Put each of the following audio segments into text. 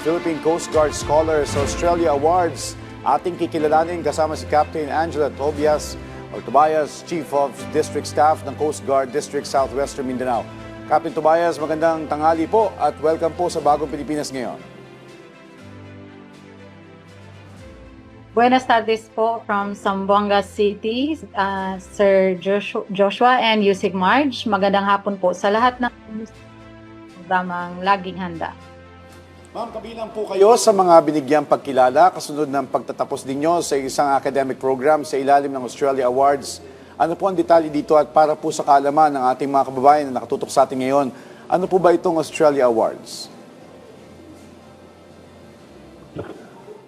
Philippine Coast Guard Scholar sa Australia Awards. Ating kikilalanin kasama si Captain Angela Tobias or Tobias, Chief of District Staff ng Coast Guard District Southwestern Mindanao. Captain Tobias, magandang tanghali po at welcome po sa Bagong Pilipinas Ngayon. Buenas tardes po from Zamboanga City, Sir Joshua and Yusik Marge. Magandang hapon po sa lahat ng programang laging handa. Ma'am, kabilang po kayo sa mga binigyang pagkilala kasunod ng pagtatapos ninyo sa isang academic program sa ilalim ng Australia Awards. Ano po ang detalye dito at para po sa kaalaman ng ating mga kababayan na nakatutok sa atin ngayon, ano po ba itong Australia Awards?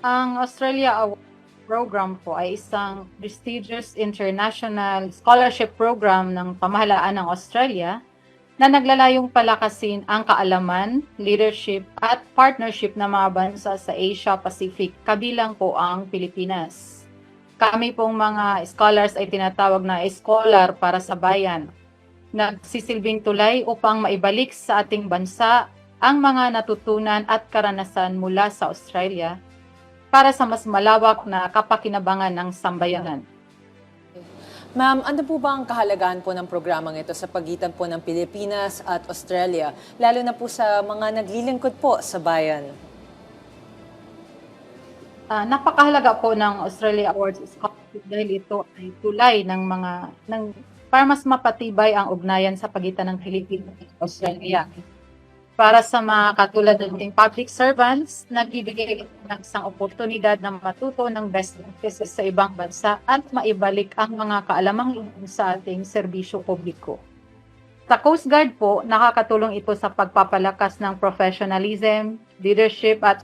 Ang Australia Awards program po ay isang prestigious international scholarship program ng pamahalaan ng Australia na naglalayong palakasin ang kaalaman, leadership at partnership ng mga bansa sa Asia-Pacific, kabilang po ang Pilipinas. Kami pong mga scholars ay tinatawag na scholar para sa bayan. Nagsisilbing tulay upang maibalik sa ating bansa ang mga natutunan at karanasan mula sa Australia para sa mas malawak na kapakinabangan ng sambayanan. Ma'am, ano po ba ang kahalagahan po ng programang ito sa pagitan po ng Pilipinas at Australia, lalo na po sa mga naglilingkod po sa bayan? Napakahalaga po ng Australia Awards Scholarship dahil ito ay tulay para mas mapatibay ang ugnayan sa pagitan ng Pilipinas at Australia. Para sa mga katulad ng public servants, nagbibigay ng isang oportunidad na matuto ng best practices sa ibang bansa at maibalik ang mga kaalamang sa ating serbisyo publiko. Sa Coast Guard po, nakakatulong ito sa pagpapalakas ng professionalism, leadership at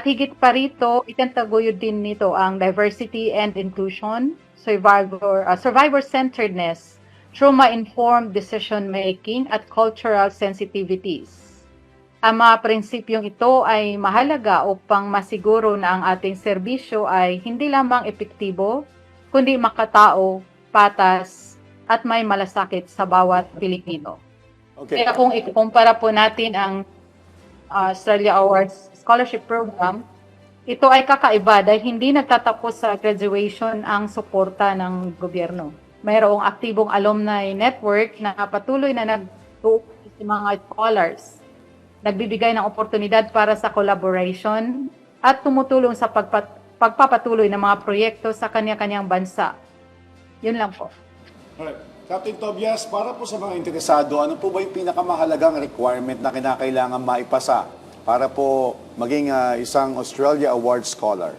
higit pa rito, itataguyod din nito ang diversity and inclusion, survivor-centeredness, trauma-informed decision-making at cultural sensitivities. Ang mga prinsipyong ito ay mahalaga upang masiguro na ang ating serbisyo ay hindi lamang epektibo, kundi makatao, patas, at may malasakit sa bawat Pilipino. Okay. Kaya kung ikumpara po natin ang Australia Awards Scholarship Program, ito ay kakaiba dahil hindi nagtatapos sa graduation ang suporta ng gobyerno. Mayroong aktibong alumni network na patuloy na nag-uuwi sa mga scholars. Nagbibigay ng oportunidad para sa collaboration at tumutulong sa pagpapatuloy ng mga proyekto sa kanya-kanyang bansa. Yun lang po. Alright. Captain Tobias, para po sa mga interesado, ano po ba yung pinakamahalagang requirement na kinakailangan maipasa para po maging isang Australia Award Scholar?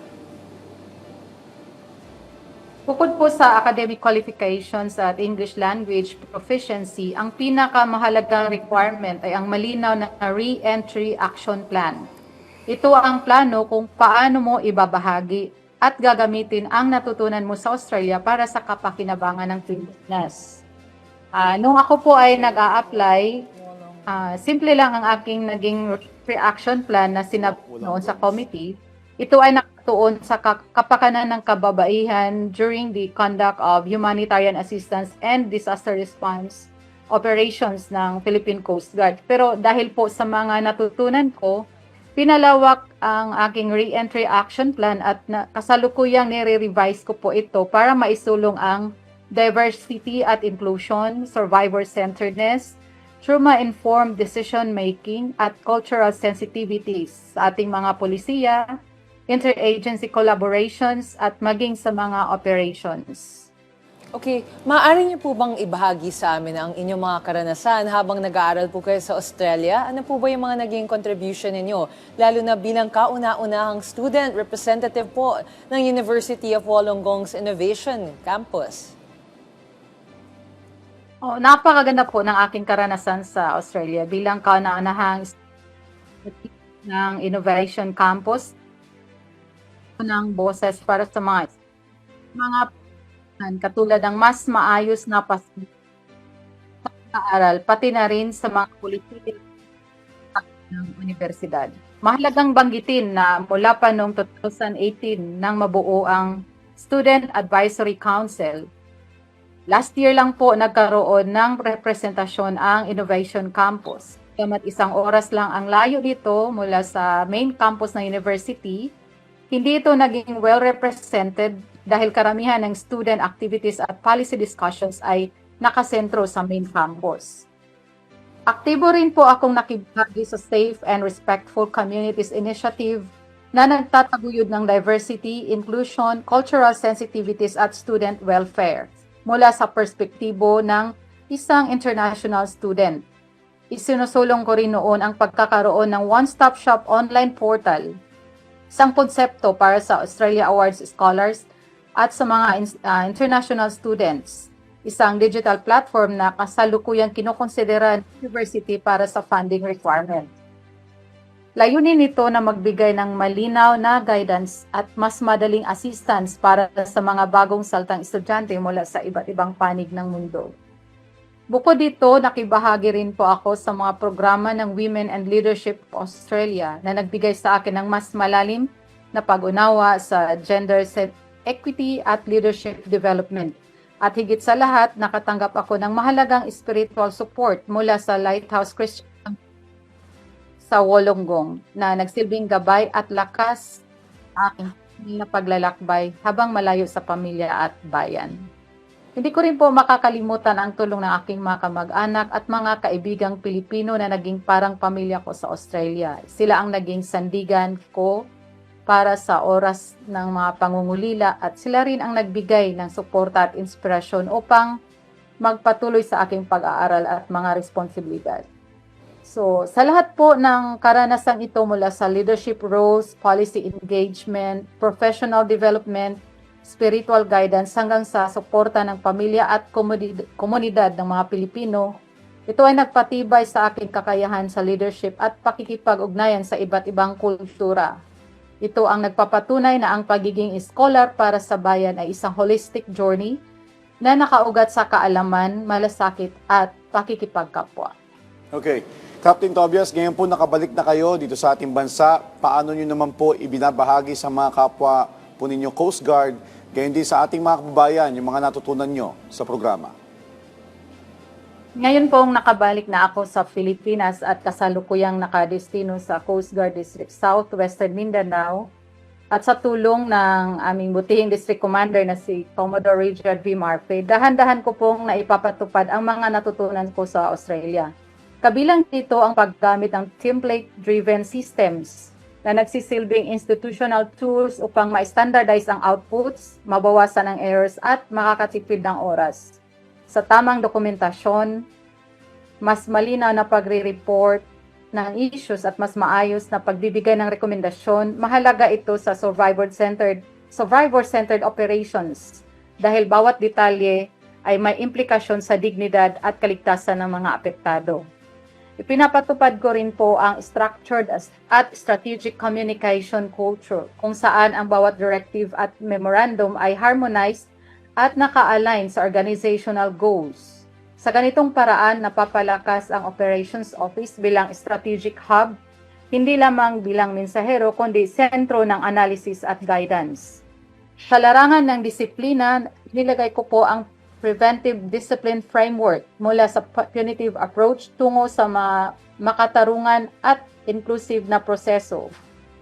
Bukod po sa academic qualifications at English language proficiency, ang pinakamahalagang requirement ay ang malinaw na re-entry action plan. Ito ang plano kung paano mo ibabahagi at gagamitin ang natutunan mo sa Australia para sa kapakinabangan ng Pilipinas. Nung ako po ay nag-a-apply, simple lang ang aking naging re-action plan na sinab noon sa committee. Ito ay nakatuon sa kapakanan ng kababaihan during the conduct of humanitarian assistance and disaster response operations ng Philippine Coast Guard. Pero dahil po sa mga natutunan ko, pinalawak ang aking re-entry action plan at kasalukuyang nire-revise ko po ito para maisulong ang diversity at inclusion, survivor-centeredness, trauma-informed decision-making at cultural sensitivities sa ating mga polisiya, interagency collaborations at maging sa mga operations. Okay, maaari niyo po bang ibahagi sa amin ang inyong mga karanasan habang nag-aaral po kayo sa Australia? Ano po ba yung mga naging contribution ninyo? Lalo na bilang kauna-unahang student representative po ng University of Wollongong's Innovation Campus. Napakaganda po ng aking karanasan sa Australia bilang kauna-unahang ng Innovation Campus ng boses para sa mga katulad ng mas maayos na pag-aaral, pati na rin sa mga politika ng universidad. Mahalagang banggitin na mula pa noong 2018 nang mabuo ang Student Advisory Council. Last year lang po nagkaroon ng representasyon ang Innovation Campus. bagamat isang oras lang ang layo dito mula sa main campus ng university, hindi ito naging well represented dahil karamihan ng student activities at policy discussions ay nakasentro sa main campus. Aktibo rin po akong nakibahagi sa Safe and Respectful Communities Initiative na nagtataguyod ng diversity, inclusion, cultural sensitivities at student welfare mula sa perspektibo ng isang international student. Isinusulong ko rin noon ang pagkakaroon ng one-stop shop online portal, isang konsepto para sa Australia Awards Scholars at sa mga international students, isang digital platform na kasalukuyang kinukonsidera ng university para sa funding requirement. Layunin nito na magbigay ng malinaw na guidance at mas madaling assistance para sa mga bagong saltang estudyante mula sa iba't ibang panig ng mundo. Bukod dito, nakibahagi rin po ako sa mga programa ng Women and Leadership Australia na nagbigay sa akin ng mas malalim na pag-unawa sa gender equity at leadership development. At higit sa lahat, nakatanggap ako ng mahalagang spiritual support mula sa Lighthouse Christian sa Wollongong na nagsilbing gabay at lakas aking na paglalakbay habang malayo sa pamilya at bayan. Hindi ko rin po makakalimutan ang tulong ng aking mga kamag-anak at mga kaibigang Pilipino na naging parang pamilya ko sa Australia. Sila ang naging sandigan ko para sa oras ng mga pangungulila at sila rin ang nagbigay ng suporta at inspirasyon upang magpatuloy sa aking pag-aaral at mga responsibilidad. So, sa lahat po ng karanasang ito mula sa leadership roles, policy engagement, professional development, spiritual guidance hanggang sa suporta ng pamilya at komunidad ng mga Pilipino, ito ay nagpatibay sa aking kakayahan sa leadership at pakikipag-ugnayan sa iba't ibang kultura. Ito ang nagpapatunay na ang pagiging scholar para sa bayan ay isang holistic journey na nakaugat sa kaalaman, malasakit at pakikipagkapwa. Okay. Captain Tobias, ngayon po nakabalik na kayo dito sa ating bansa. Paano nyo naman po ibinabahagi sa mga kapwa po ninyo Coast Guard, gayon din sa ating mga kababayan, yung mga natutunan nyo sa programa? Ngayon pong nakabalik na ako sa Pilipinas at kasalukuyang nakadestino sa Coast Guard District South, Western Mindanao. At sa tulong ng aming butihing District Commander na si Commodore Richard V. Marfe, dahan-dahan ko pong naipapatupad ang mga natutunan ko sa Australia. Kabilang dito ang paggamit ng template-driven systems na nagsisilbing institutional tools upang ma-standardize ang outputs, mabawasan ang errors at makakatipid ng oras. Sa tamang dokumentasyon, mas malinaw na pagre-report ng issues at mas maayos na pagbibigay ng rekomendasyon, mahalaga ito sa survivor-centered operations dahil bawat detalye ay may implikasyon sa dignidad at kaligtasan ng mga apektado. Ipinapatupad ko rin po ang structured at strategic communication culture kung saan ang bawat directive at memorandum ay harmonized at naka-align sa organizational goals. Sa ganitong paraan, napapalakas ang Operations Office bilang strategic hub, hindi lamang bilang mensahero kundi sentro ng analysis at guidance. Sa larangan ng disiplina, nilagay ko po ang preventive discipline framework mula sa punitive approach tungo sa makatarungan at inclusive na proseso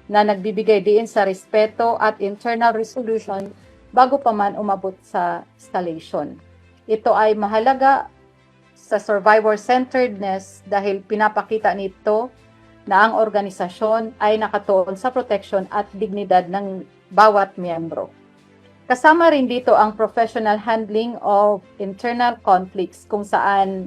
na nagbibigay diin sa respeto at internal resolution bago pa man umabot sa escalation. Ito ay mahalaga sa survivor-centeredness dahil pinapakita nito na ang organisasyon ay nakatuon sa protection at dignidad ng bawat miyembro. Kasama rin dito ang professional handling of internal conflicts kung saan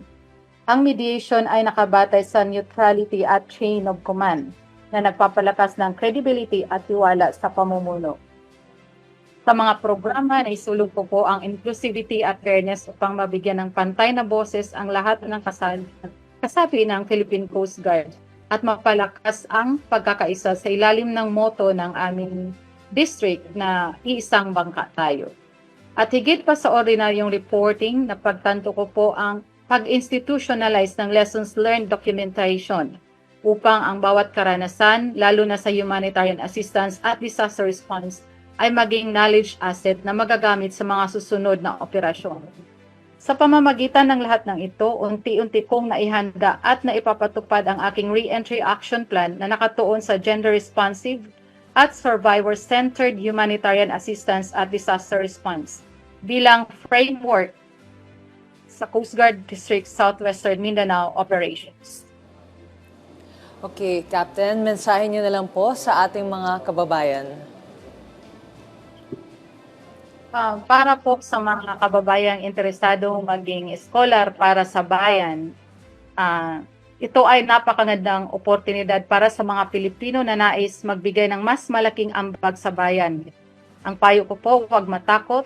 ang mediation ay nakabatay sa neutrality at chain of command na nagpapalakas ng credibility at tiwala sa pamumuno. Sa mga programa na isulong ko po ang inclusivity at fairness upang mabigyan ng pantay na boses ang lahat ng kasapi ng Philippine Coast Guard at mapalakas ang pagkakaisa sa ilalim ng motto ng aming district na iisang bangka tayo. At higit pa sa ordinaryong reporting, napagtanto ko po ang pag-institutionalize ng lessons learned documentation upang ang bawat karanasan, lalo na sa humanitarian assistance at disaster response, ay maging knowledge asset na magagamit sa mga susunod na operasyon. Sa pamamagitan ng lahat ng ito, unti-unti kong naihanda at naipapatupad ang aking Re-entry Action Plan na nakatuon sa gender-responsive at survivor-centered humanitarian assistance at disaster response bilang framework sa Coast Guard District Southwestern Mindanao operations. Okay, Captain, mensahe niyo na lang po sa ating mga kababayan. Para po sa mga kababayang interesado maging scholar para sa bayan, ito ay napakagandang oportunidad para sa mga Pilipino na nais magbigay ng mas malaking ambag sa bayan. Ang payo ko po, huwag matakot,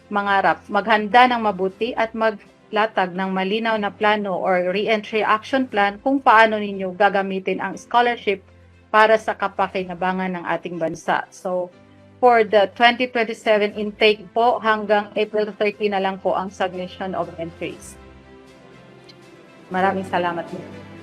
mangarap, maghanda ng mabuti at maglatag ng malinaw na plano or re-entry action plan kung paano ninyo gagamitin ang scholarship para sa kapakinabangan ng ating bansa. So, for the 2027 intake po, hanggang April 30 na lang po ang submission of entries. Maraming salamat po.